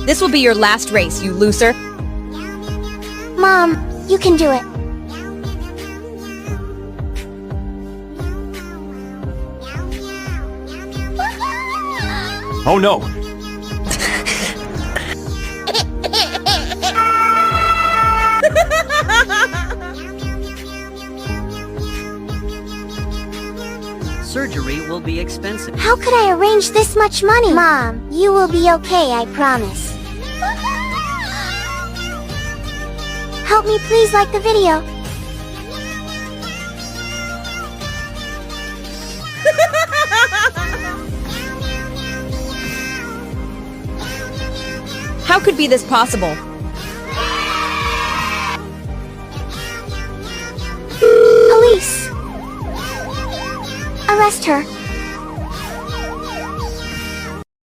This will be your last race, you loser. Mom, you can do it. Oh no! Surgery will be expensive. How could I arrange this much money? Mom, you will be okay, I promise. Help me please like the video. How could be this possible? Police! Arrest her.